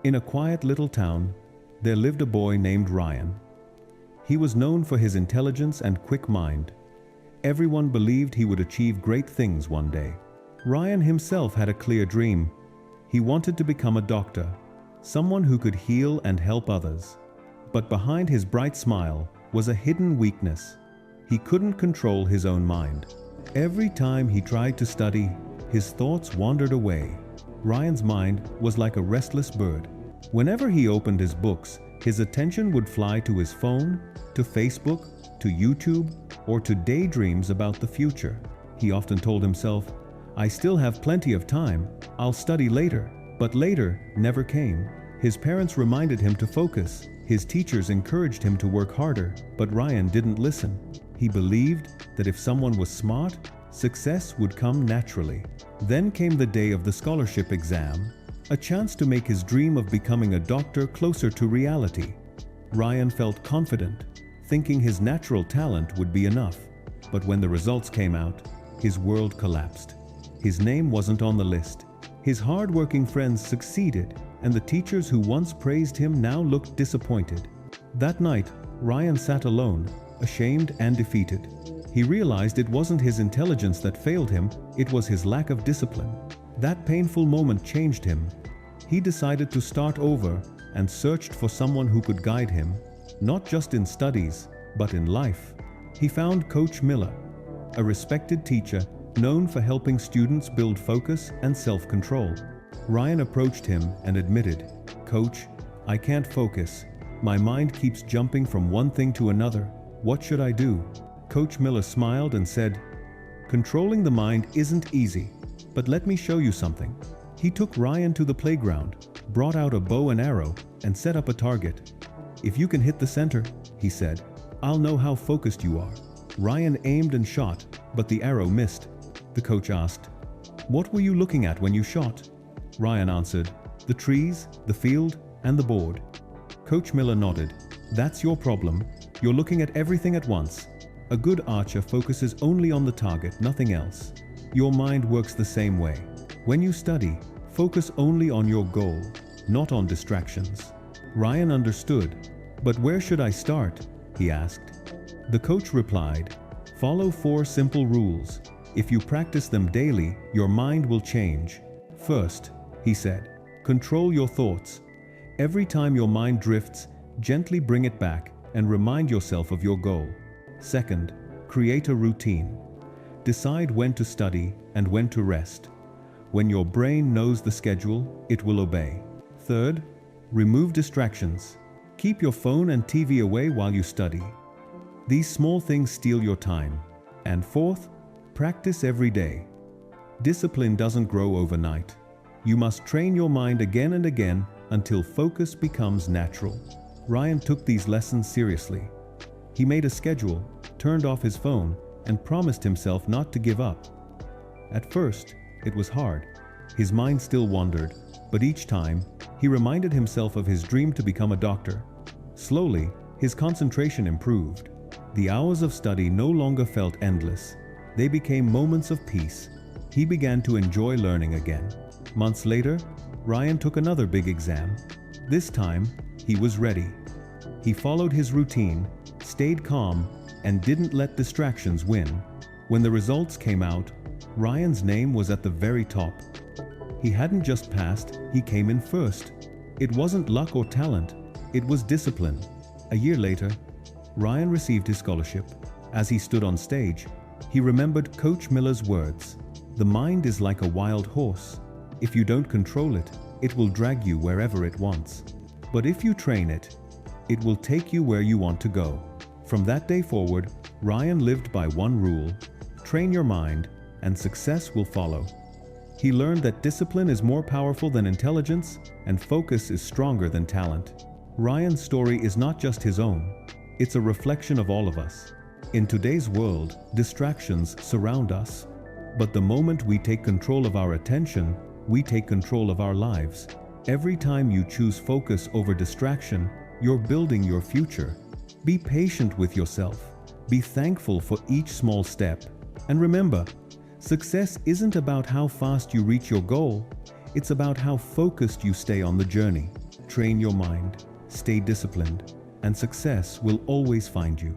In a quiet little town, there lived a boy named Ryan. He was known for his intelligence and quick mind. Everyone believed he would achieve great things one day. Ryan himself had a clear dream. He wanted to become a doctor, someone who could heal and help others. But behind his bright smile was a hidden weakness. He couldn't control his own mind. Every time he tried to study, his thoughts wandered away. Ryan's mind was like a restless bird. Whenever he opened his books, his attention would fly to his phone, to Facebook, to YouTube, or to daydreams about the future. He often told himself, "I still have plenty of time, I'll study later." But later never came. His parents reminded him to focus. His teachers encouraged him to work harder, but Ryan didn't listen. He believed that if someone was smart, success would come naturally. Then came the day of the scholarship exam, a chance to make his dream of becoming a doctor closer to reality. Ryan felt confident, thinking his natural talent would be enough. But when the results came out, his world collapsed. His name wasn't on the list. His hard-working friends succeeded, and the teachers who once praised him now looked disappointed. That night, Ryan sat alone, ashamed and defeated. He realized it wasn't his intelligence that failed him, it was his lack of discipline. That painful moment changed him. He decided to start over and searched for someone who could guide him, not just in studies, but in life. He found Coach Miller, a respected teacher known for helping students build focus and self-control. Ryan approached him and admitted, "Coach, I can't focus. My mind keeps jumping from one thing to another. What should I do?" Coach Miller smiled and said, "Controlling the mind isn't easy, but let me show you something." He took Ryan to the playground, brought out a bow and arrow, and set up a target. "If you can hit the center," he said, "I'll know how focused you are." Ryan aimed and shot, but the arrow missed. The coach asked, "What were you looking at when you shot?" Ryan answered, "The trees, the field, and the board." Coach Miller nodded. "That's your problem. You're looking at everything at once. A good archer focuses only on the target, nothing else. Your mind works the same way. When you study, focus only on your goal, not on distractions." Ryan understood. "But where should I start?" he asked. The coach replied, "Follow 4 simple rules. If you practice them daily, your mind will change. First," he said, "control your thoughts. Every time your mind drifts, gently bring it back and remind yourself of your goal. Second, create a routine. Decide when to study and when to rest. When your brain knows the schedule, it will obey. Third, remove distractions. Keep your phone and TV away while you study. These small things steal your time. And fourth, practice every day. Discipline doesn't grow overnight. You must train your mind again and again until focus becomes natural." Ryan took these lessons seriously. He made a schedule, turned off his phone, and promised himself not to give up. At first, it was hard. His mind still wandered, but each time, he reminded himself of his dream to become a doctor. Slowly, his concentration improved. The hours of study no longer felt endless. They became moments of peace. He began to enjoy learning again. Months later, Ryan took another big exam. This time, he was ready. He followed his routine, stayed calm, and didn't let distractions win. When the results came out, Ryan's name was at the very top. He hadn't just passed, he came in first. It wasn't luck or talent, it was discipline. A year later, Ryan received his scholarship. As he stood on stage, he remembered Coach Miller's words, "The mind is like a wild horse. If you don't control it, it will drag you wherever it wants. But if you train it, it will take you where you want to go." From that day forward, Ryan lived by one rule: train your mind, and success will follow. He learned that discipline is more powerful than intelligence, and focus is stronger than talent. Ryan's story is not just his own, it's a reflection of all of us. In today's world, distractions surround us. But the moment we take control of our attention, we take control of our lives. Every time you choose focus over distraction, you're building your future. Be patient with yourself. Be thankful for each small step. And remember, success isn't about how fast you reach your goal, it's about how focused you stay on the journey. Train your mind, stay disciplined, and success will always find you.